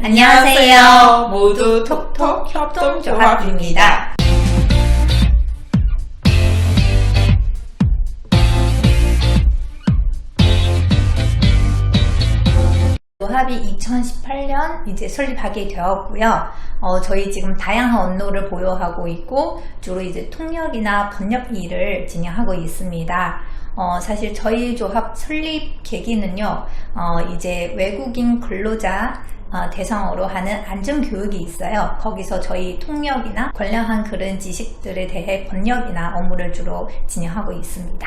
안녕하세요. 모두 톡톡 협동조합입니다. 조합이 2018년 이제 설립하게 되었고요. 저희 지금 다양한 언어를 보유하고 있고 주로 이제 통역이나 번역 일을 진행하고 있습니다. 사실 저희 조합 설립 계기는요, 이제 외국인 근로자 대상으로 하는 안전교육이 있어요. 거기서 저희 통역이나 관련한 그런 지식들에 대해 번역이나 업무를 주로 진행하고 있습니다.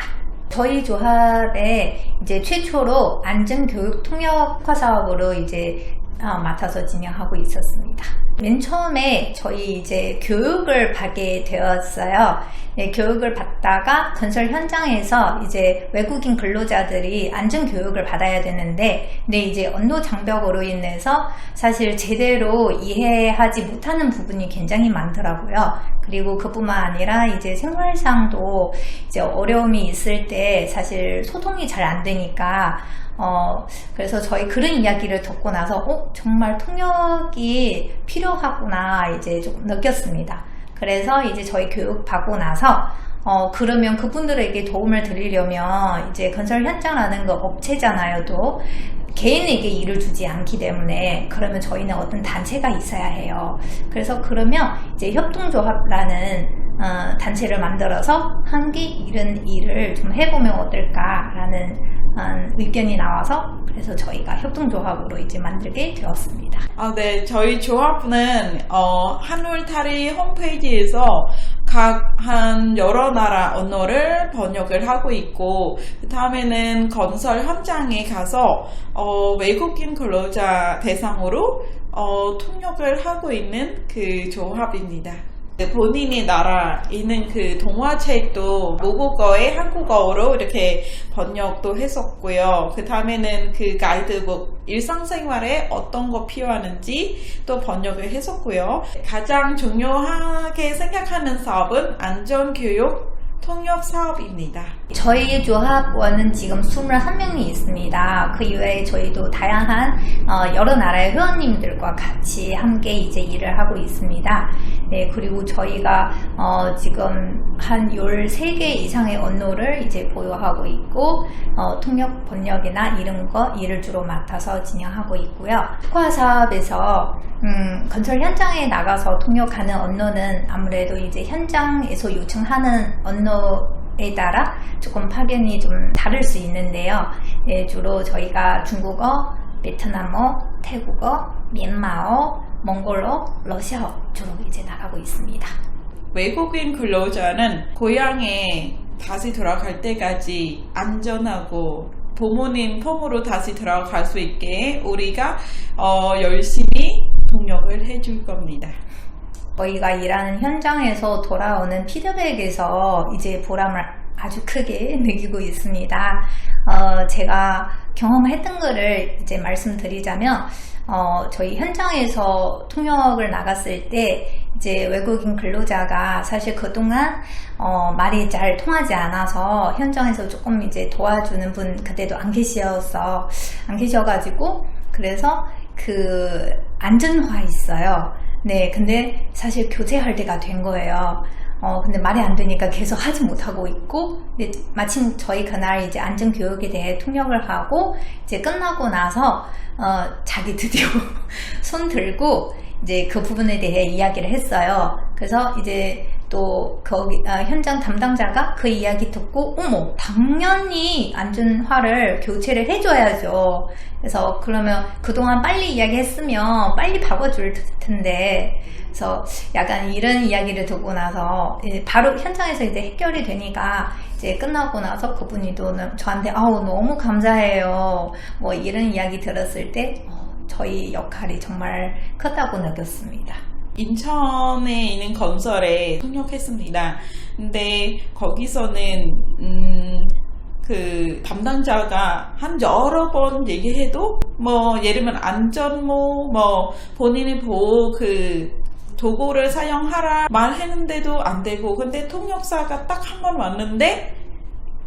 저희 조합에 이제 최초로 안전교육 통역화 사업으로 이제 맡아서 진행하고 있었습니다. 맨 처음에 저희 이제 교육을 받게 되었어요. 네, 교육을 받다가 건설 현장에서 이제 외국인 근로자들이 안전교육을 받아야 되는데, 근데 이제 언어 장벽으로 인해서 사실 제대로 이해하지 못하는 부분이 굉장히 많더라고요. 그리고 그뿐만 아니라 이제 생활상도 이제 어려움이 있을 때 사실 소통이 잘 안 되니까 그래서 저희 그런 이야기를 듣고 나서 정말 통역이 필요하구나 이제 조금 느꼈습니다. 그래서 이제 저희 교육 받고 나서 그러면 그분들에게 도움을 드리려면 이제 건설 현장이라는 거 업체잖아요. 또 개인에게 일을 주지 않기 때문에 그러면 저희는 어떤 단체가 있어야 해요. 그래서 그러면 이제 협동조합라는 단체를 만들어서 함께 이런 일을 좀 해보면 어떨까라는 의견이 나와서 그래서 저희가 협동조합으로 이제 만들게 되었습니다. 네, 저희 조합은 한울타리 홈페이지에서 각 한 여러 나라 언어를 번역을 하고 있고, 그 다음에는 건설 현장에 가서 외국인 근로자 대상으로 통역을 하고 있는 그 조합입니다. 본인의 나라 있는 그 동화책도 모국어에 한국어로 이렇게 번역도 했었고요. 그 다음에는 그 가이드북 일상생활에 어떤 거 필요하는지 또 번역을 했었고요. 가장 중요하게 생각하는 사업은 안전교육 통역 사업입니다. 저희 조합원은 지금 21명이 있습니다. 그 이외에 저희도 다양한 여러 나라의 회원님들과 같이 함께 이제 일을 하고 있습니다. 네, 그리고 저희가 지금 한 13개 이상의 언어를 이제 보유하고 있고 통역 번역이나 이런 거 일을 주로 맡아서 진행하고 있고요. 특화 사업에서 건설 현장에 나가서 통역하는 언어는 아무래도 이제 현장에서 요청하는 언어에 따라 조금 파견이 좀 다를 수 있는데요. 네, 주로 저희가 중국어, 베트남어, 태국어, 미얀마어, 몽골어, 러시아어 주로 이제 나가고 있습니다. 외국인 근로자는 고향에 다시 돌아갈 때까지 안전하고 부모님 품으로 다시 들어갈 수 있게 우리가 열심히 동력을 해줄 겁니다. 저희가 일하는 현장에서 돌아오는 피드백에서 이제 보람을 아주 크게 느끼고 있습니다. 제가 경험했던 거를 이제 말씀드리자면, 저희 현장에서 통역을 나갔을 때 이제 외국인 근로자가 사실 그동안 말이 잘 통하지 않아서 현장에서 조금 이제 도와주는 분 그때도 안 계셔가지고 그래서 그 안전화 있어요. 네, 근데 사실 교체할 때가 된 거예요. 근데 말이 안 되니까 계속 하지 못하고 있고, 마침 저희 그날 이제 안전교육에 대해 통역을 하고, 이제 끝나고 나서, 자기 드디어 손 들고, 이제 그 부분에 대해 이야기를 했어요. 그래서 이제 또 거기 현장 담당자가 그 이야기 듣고 어머 당연히 안전화를 교체를 해줘야죠. 그래서 그러면 그동안 빨리 이야기했으면 빨리 바꿔줄 텐데, 그래서 약간 이런 이야기를 듣고 나서 바로 현장에서 이제 해결이 되니까 이제 끝나고 나서 그분이 또 저한테 너무 감사해요 뭐 이런 이야기 들었을 때 저희 역할이 정말 컸다고 느꼈습니다. 인천에 있는 건설에 통역했습니다. 근데 거기서는 그 담당자가 한 여러 번 얘기해도 뭐 예를 들면 안전모 뭐 본인이 보호 그 도구를 사용하라 말했는데도 안 되고, 근데 통역사가 딱 한 번 왔는데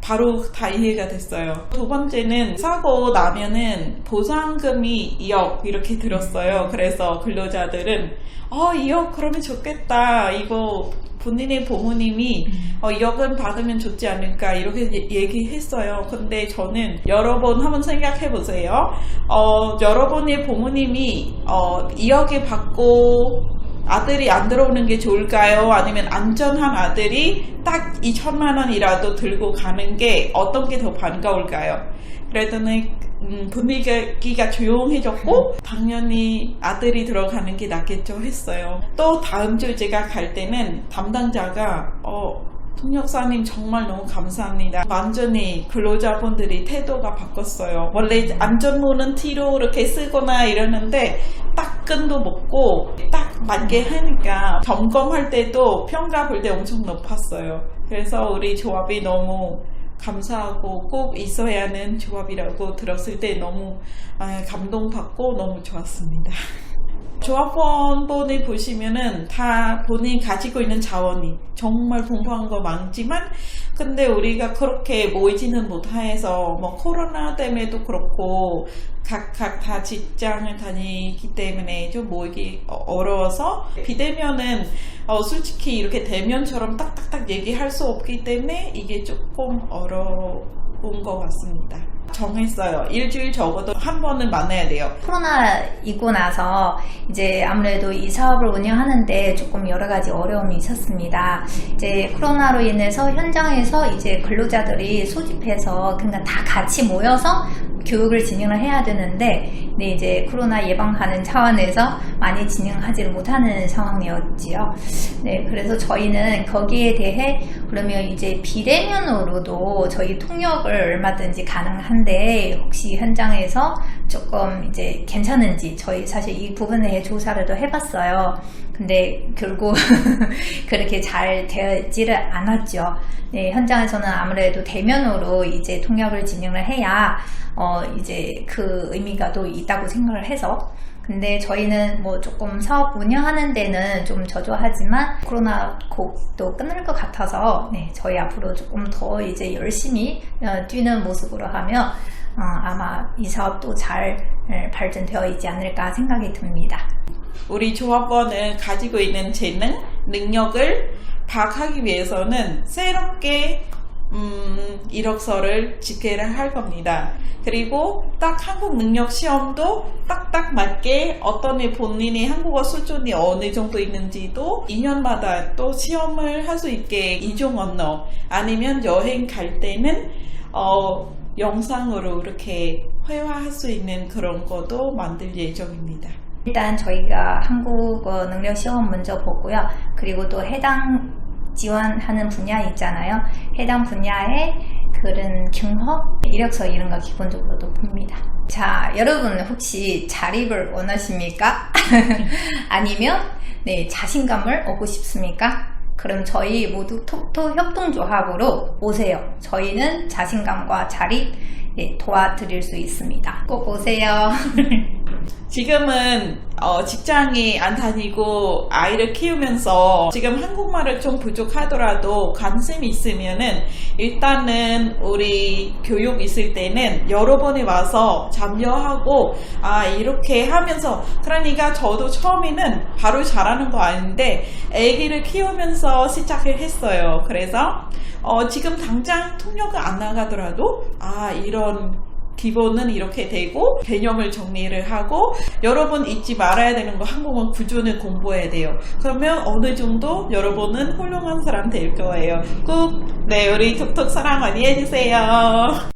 바로 다 이해가 됐어요. 두 번째는 사고 나면은 보상금이 2억 이렇게 들었어요. 그래서 근로자들은 2억 그러면 좋겠다. 이거 본인의 부모님이 2억은 받으면 좋지 않을까 이렇게 얘기했어요. 근데 저는 여러분 한번 생각해 보세요. 여러분의 부모님이 2억을 받고 아들이 안 들어오는 게 좋을까요? 아니면 안전한 아들이 딱 2천만 원이라도 들고 가는 게 어떤 게 더 반가울까요? 그랬더니 분위기가 조용해졌고 당연히 아들이 들어가는 게 낫겠죠 했어요. 또 다음 주 제가 갈 때는 담당자가 통역사님 정말 너무 감사합니다. 완전히 근로자분들이 태도가 바뀌었어요. 원래 안전모는 T로 이렇게 쓰거나 이러는데 딱 끈도 먹고 딱 맞게 하니까 점검할 때도 평가 볼 때 엄청 높았어요. 그래서 우리 조합이 너무 감사하고 꼭 있어야 하는 조합이라고 들었을 때 너무 감동받고 너무 좋았습니다. 조합원분을 보시면은 다 본인이 가지고 있는 자원이 정말 풍부한 거 많지만 근데 우리가 그렇게 모이지는 못해서 뭐 코로나 때문에도 그렇고 각각 다 직장을 다니기 때문에 좀 모이기 어려워서 비대면은 솔직히 이렇게 대면처럼 딱딱딱 얘기할 수 없기 때문에 이게 조금 어려운 것 같습니다. 정했어요. 일주일 적어도 한 번은 만나야 돼요. 코로나이고 나서 이제 아무래도 이 사업을 운영하는데 조금 여러 가지 어려움이 있었습니다. 이제 코로나로 인해서 현장에서 이제 근로자들이 소집해서 그러니까 다 같이 모여서 교육을 진행을 해야 되는데 이제 코로나 예방하는 차원에서 많이 진행하지를 못하는 상황이었지요. 네, 그래서 저희는 거기에 대해 그러면 이제 비대면으로도 저희 통역을 얼마든지 가능한데 혹시 현장에서 조금 이제 괜찮은지 저희 사실 이 부분에 조사를 또 해봤어요. 근데 결국 그렇게 잘 되지를 않았죠. 네, 현장에서는 아무래도 대면으로 이제 통역을 진행을 해야 이제 그 의미가 또 있다고 생각을 해서 근데 저희는 뭐 조금 사업 운영하는 데는 좀 저조하지만 코로나 곧 또 끝날 것 같아서 네, 저희 앞으로 조금 더 이제 열심히 뛰는 모습으로 하면 아마 이 사업도 잘 발전되어 있지 않을까 생각이 듭니다. 우리 조합원은 가지고 있는 재능, 능력을 파악하기 위해서는 새롭게 이력서를 집계를 할 겁니다. 그리고 딱 한국 능력 시험도 딱딱 맞게 어떤 본인의 한국어 수준이 어느 정도 있는지도 2년마다 또 시험을 할 수 있게 이중 언어 아니면 여행 갈 때는 영상으로 이렇게 회화할 수 있는 그런 것도 만들 예정입니다. 일단 저희가 한국어 능력 시험 먼저 보고요. 그리고 또 해당 지원하는 분야 있잖아요. 해당 분야의 그런 경험, 이력서 이런 거 기본적으로도 봅니다. 자, 여러분 혹시 자립을 원하십니까? 아니면 자신감을 얻고 싶습니까? 그럼 저희 모두 톡톡 협동조합으로 오세요. 저희는 자신감과 자립 도와드릴 수 있습니다. 꼭 오세요. 지금은 직장에 안 다니고 아이를 키우면서 지금 한국말을 좀 부족하더라도 관심이 있으면은 일단은 우리 교육 있을 때는 여러 번에 와서 참여하고 이렇게 하면서 그러니까 저도 처음에는 바로 잘하는 거 아닌데 아기를 키우면서 시작을 했어요. 그래서 지금 당장 통역을 안 나가더라도 이런 기본은 이렇게 되고 개념을 정리를 하고 여러분 잊지 말아야 되는 거 한국어 구조는 공부해야 돼요. 그러면 어느 정도 여러분은 훌륭한 사람 될 거예요. 꼭 우리 톡톡 사랑 많이 해주세요.